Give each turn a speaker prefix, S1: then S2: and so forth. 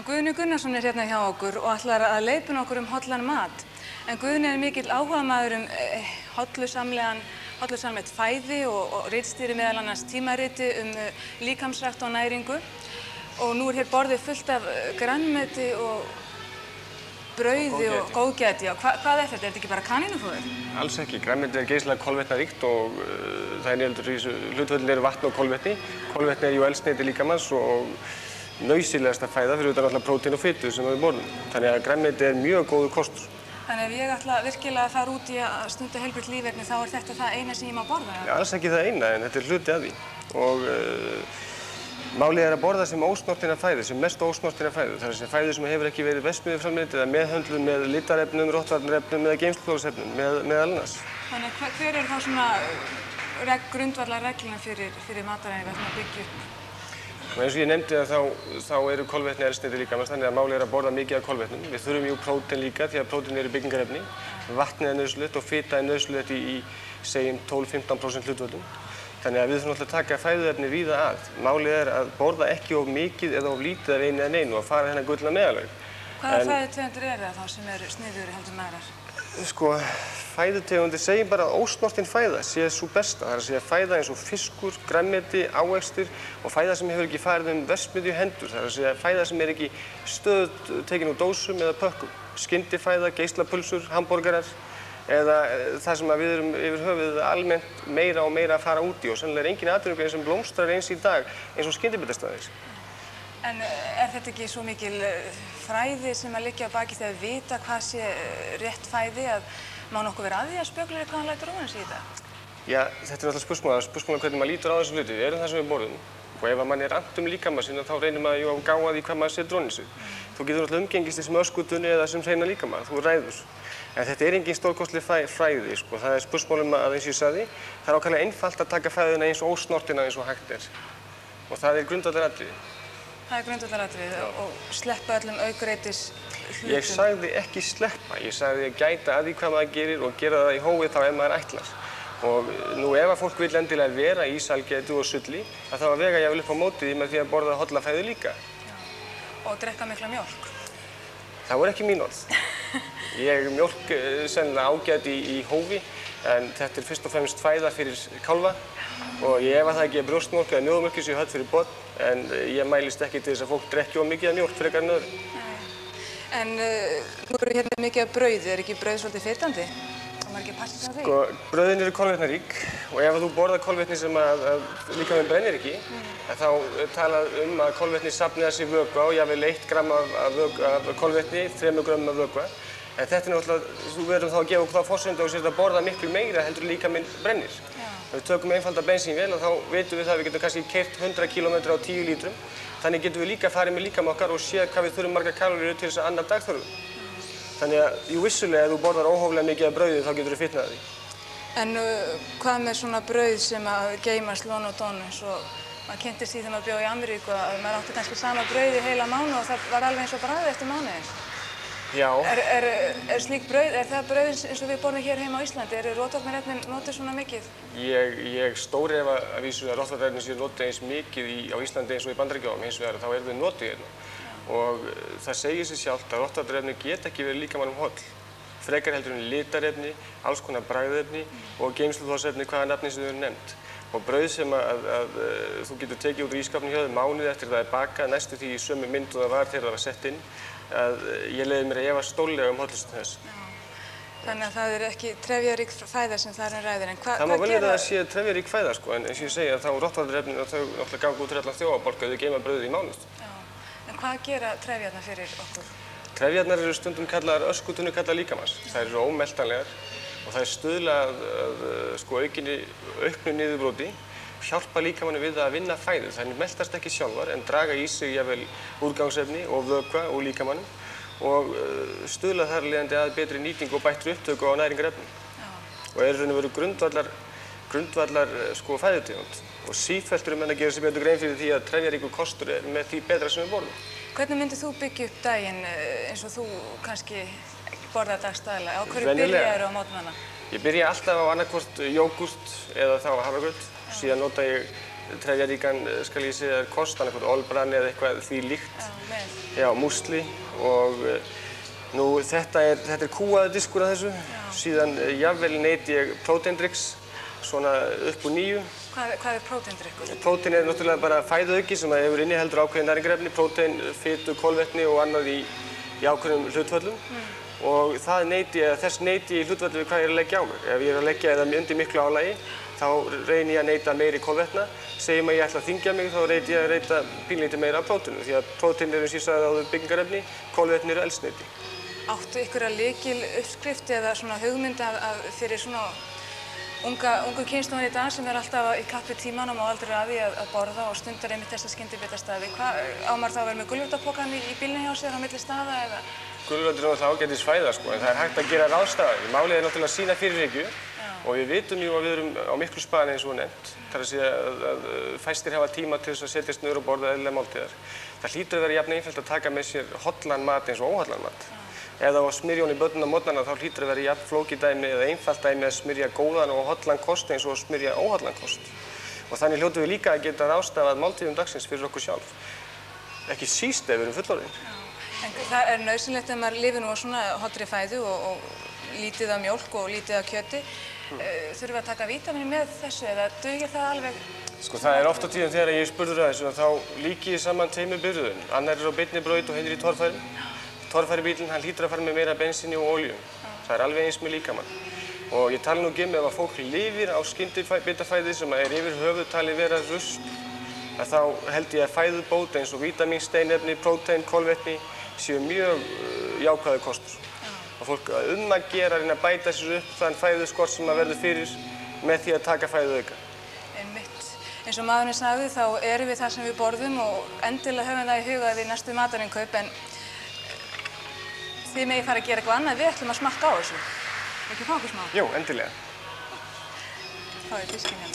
S1: Guðni Gunnarsson hérna hjá okkur og ætlar að leiðbeina okkur hollan mat. En Guðni mikill áhugamaður hollusamlegt fæði og ritstýrir meðal annars tímariti líkamsrækt og næringu. Og nú hér borðið fullt af grænmeti og brauði og góðgæti. Hvað þetta? Er þetta ekki bara kanínufóður?
S2: Alls ekki. Grænmeti geysilega kolvetnaríkt og það inniheldur í þessu hlutföllin vatn og kolvetni. Kolvetni jú eldsneyti líkamans og nauðsynlegasta fæða fyrir utan alltaf prótín og fitu sem við borðum. Þannig að grænmeti mjög góður kostur.
S1: Þannig ef ég ætla virkilega að fara út í að stunda heilbrigt líferni þá þetta það eina sem ég má borða?
S2: Já, alls ekki það eina en þetta hluti af því. Og málið að borða sem ósnortinna fæðu, sem mest ósnortinna fæðu. Það sem fæðu sem hefur ekki verið verksmiðjuframleidd eða meðhöndluð með litarefnum, rotvarnarefnum eða geymsluhúsefnum meðal annars. Þannig
S1: hver þá svona grundvallarregluna fyrir mataræði við ætlum að byggja upp?
S2: Og eins og ég nefndi þá eru kolvetni eldsneyti líkamans, þannig að málið að borða mikið af kolvetnum. Við þurfum jú prótín líka því að prótín eru byggingarefni. Vatnið nauðsynlegt og fita nauðsynlegt í segjum 12–15% hlutföllum. Þannig að við þurfum alltaf að taka fæðuefni víða að. Málið að borða ekki of mikið eða of lítið af einu eða neinu og fara þennan gullna meðalveg.
S1: Hvaða fæðutegundir eru það þá sem eru sniðugri heldur en aðrar?
S2: Sko, fæðutegundir segjum bara að ósnortin fæða sé sú besta. Það er að segja fæða eins og fiskur, grænmeti, ávextir og fæða sem hefur ekki farið verksmiðju hendur. Það er að segja fæða sem ekki stöðugt tekin úr dósum eða pökkum. Skyndifæða, geislapulsur, hamborgarar eða það sem við erum yfir höfuð almennt meira og meira að fara út í og sennilega engin atvinnugrein sem blómstrar eins í dag eins og skyndibitastaðir.
S1: En þetta ekki svo mikil fræði sem að liggja á baki þegar við vita hvað sé rétt fæði að má nokkuð vera að því að spekuleira hvað hann lætur ofan sig í þetta?
S2: Já, þetta er náttúrulega spurning hvernig maður lítur á þessu hluti. Við erum það sem við borðum og ef mann er annt líkamann sinn þá reynir maður að gá að því hvað maður setur ofan í sig. Þú getur náttúrulega umgengist þessum öskutunni eða sem hreina líkamann, þú ræður. En þetta er engin stórkostleg fræði, sko. Það er spurning að eins og ég sagði, það er ákaflega einfalt að taka fæðuna eins ósnortina eins og hægt er. Og það er grundvallaratriði.
S1: Það er grundvallaratriði og sleppa öllum aukreitis hlutum.
S2: Ég sagði ekki sleppa, ég sagði að gæta að því hvað maður gerir og gera það í hófið þá ef maður ætlar. Og nú ef að fólk vil endilega vera í sælgæti og sulli, þá að vega jafnvel upp á móti því með því að borða holla fæðu líka.
S1: Já. Og drekka mikla mjólk.
S2: Það voru ekki mín orð. Ég mjólk sennilega ágæt í hófi, en þetta er fyrst og fremst fæða fyrir kálfa og ég efa það ekki að brjóstmjólk eða mjóðmjólk sé höll fyrir börn, en ég mælist ekki til þess að fólk drekki of mikið af mjólk frekar en öðru.
S1: En nú eru hérna mikið af brauði, er ekki brauð svolítið fitandi? Það má ekki passa sig á því?
S2: Sko, brauðin eru kolvetnarík og ef þú borðar kolvetni sem líkaminn brennir ekki, þá talað að kolvetni safni að sér vökva og jafnvel 1 gramm af kolvetni, 3 grömm af vökva. En þetta er náttúrulega, þú verður þá að gefa okkur þá forsenda og sér að borða miklu meira heldur líkaminn brennir. Ef við tökum einfalda bensínvél og þá veitum við það að við getum kannski keyrt 100 km á 10 lítrum. Þannig getum við líka farið með líkama okkar og séð hvað við þurfum margar kaloríur til þess að anna dagþörfum. Þannig að, jú vissulega, ef þú borðar óhóflega mikið af brauði þá getur þú fitnað því.
S1: En hvað með svona brauð sem að geymast lon og don eins og maður kynntist því þegar maður bjó í Ameríku að maður átti kannski sama brauð í heila mánuð og það var alveg eins og bragð eftir mánuðinn?
S2: Já.
S1: Er slík brauð, er það brauð eins og við borðum hér heima á Íslandi? Eru rótvarnarefnin notuð svona mikið?
S2: Ég stórefa að vísu að rótvarnarefnin séu notuð eins mikið á Íslandi eins og í Bandaríkjunum, hins vegar þá eru þau notuð hérna. Og það segir sig sjálft að rótvarnarefni geta ekki verið líkamannum holl. Frekar heldur en litarefni, alls konar bragðefni og geymsluhúsefni, hvaða nafni sem þau eru nefnd. Og brauð sem þú getur tekið út úr ísskápnum hjá þér mánuði eftir það er bakað, næstu því í sömu mynd og það var þegar það var sett inn, að ég leyfi mér að efa stórlega hollustu þess.
S1: Þannig að það er ekki trefjarík fæða sem það er ræðir, en hvað gera?
S2: Það má vel vera að það sé trefjarík fæða, sko, en eins og ég segja þá rótvarnarefnin og þau náttúrulega ganga út úr allan þjófabálk að þau geyma brauðið í mánuð.
S1: En hvað gera trefjarnar fyrir okkur?
S2: Trefjarnar eru stundum kallaðar öskutunni kallað líkamans. Þær eru ómeltanlegar og það er stuðla að auknu niðurbróti, hjálpa líkamanni við að vinna fæðu. Þær meltast ekki sjálfar en draga í sig jafnvel úrgangsefni og vökva úr líkamannum og stuðla þar leiðandi að betri nýtingu og bættri upptöku á næringarefnum. Og er raun og veru grundvallar fæðutegund. Og sífellt eru menn að gera sér betur grein fyrir því að trefjaríkur kostur er með því betra sem við borðum.
S1: Hvernig myndir þú byggja upp daginn eins og þú kannski borðar dagstæðilega? Á hverju byrjaðirðu á mótnana?
S2: Ég byrja alltaf á annarkvort jógúrt eða þá hafragraut. Síðan nota ég trefjaríkan, skal ég segja, kost, annað olbran eða eitthvað því líkt. Já, músli og nú þetta er kúaður diskur af þessu. Síðan jafnvel neyti ég próteindrykks, svona upp úr 9.
S1: Hvað er próteindrykkur?
S2: Prótein er náttúrulega bara fæðuauki sem hefur inniheldur ákveðin næringarefni, prótein, fitu, kolvetni og annað í ákveðnum hlutföllum. Og þess neyti ég í hlutfalli við hvað ég er að leggja á mig. Ef ég er að leggja eða undir miklu álagi, þá reyni ég að neyta meiri kolvetna. Segjum að ég ætla að þyngja mig, þá reyni ég að neyta pínlítið meira af próteinu. Því að prótein eru, eins og ég sagði áður, byggingarefni, kolvetni eru eldsneyti.
S1: Áttu ykkur að lykiluppskrift eða svona hugmynd fyrir svona ungu kynslóðin í dag sem er alltaf í kappi tímanum og aldrei að því að borða og stundar einmitt þessa skyndibitastaði? Á maður þá að vera með gulrótarpokann í bílnum hjá sér á milli staða eða?
S2: Gulrótur er náttúrulega ágætisfæða sko, en það er hægt að gera ráðstafanir. Málið er náttúrulega að sýna fyrirhyggju og við vitum jú að við erum á miklu spaði eins og nefnt. Það er að segja að fæstir hafa tíma til þess að setjast niður og borða eðlilegar máltíðar. Það hlýtur að vera jafn einfalt að taka með sér hollan mat eins og óhollan mat. Ef það á að smyrja honum í börnunum á morgnana þá hlýtur að vera jafn flókið dæmi eða einfalt dæmi að smyrja góðan og hollan kost eins og að smyrja óhollan kost. Og þannig hljótum við líka að geta ráðstafað máltíðum dagsins fyrir okkur sjálf. Ekki síst ef við erum fullorðin.
S1: En það er nauðsynlegt að maður lifir nú á svona hollri fæðu og lítið af mjólk og lítið af kjöti. Þurfum við að taka vítamín með þessu eða dugir það alveg?
S2: Sko það er oft á tíðum þegar ég er spurður að þessu þá líki ég saman tveimur bifreiðum. Annar er á beinni braut og hinn er í torfærum. Torfæribílinn hann hlýtur að fara með meira bensíni og olíu. Það er alveg eins með líkamann. Og ég tala nú ekki ef að fólk lifir á skyndibitafæði sem er yfir höfuð talið vera rusl, þá held ég að fæðubót eins og vítamín, steinefni, prótein, kolvetni séu mjög jákvæður kostur. Og fólk að gera reyna að bæta sér upp þann fæðuskort sem að verður fyrir með því að taka fæðuauka.
S1: Einmitt. Eins og maðurinn sagði þá erum við það sem við borðum og endilega höfum það í huga við næstu matarinnkaup en þið megið fara að gera eitthvað annað, við ætlum að smakka á þessu. Ekki fá okkur smá?
S2: Jú, endilega.
S1: Fáið diskinn hérna.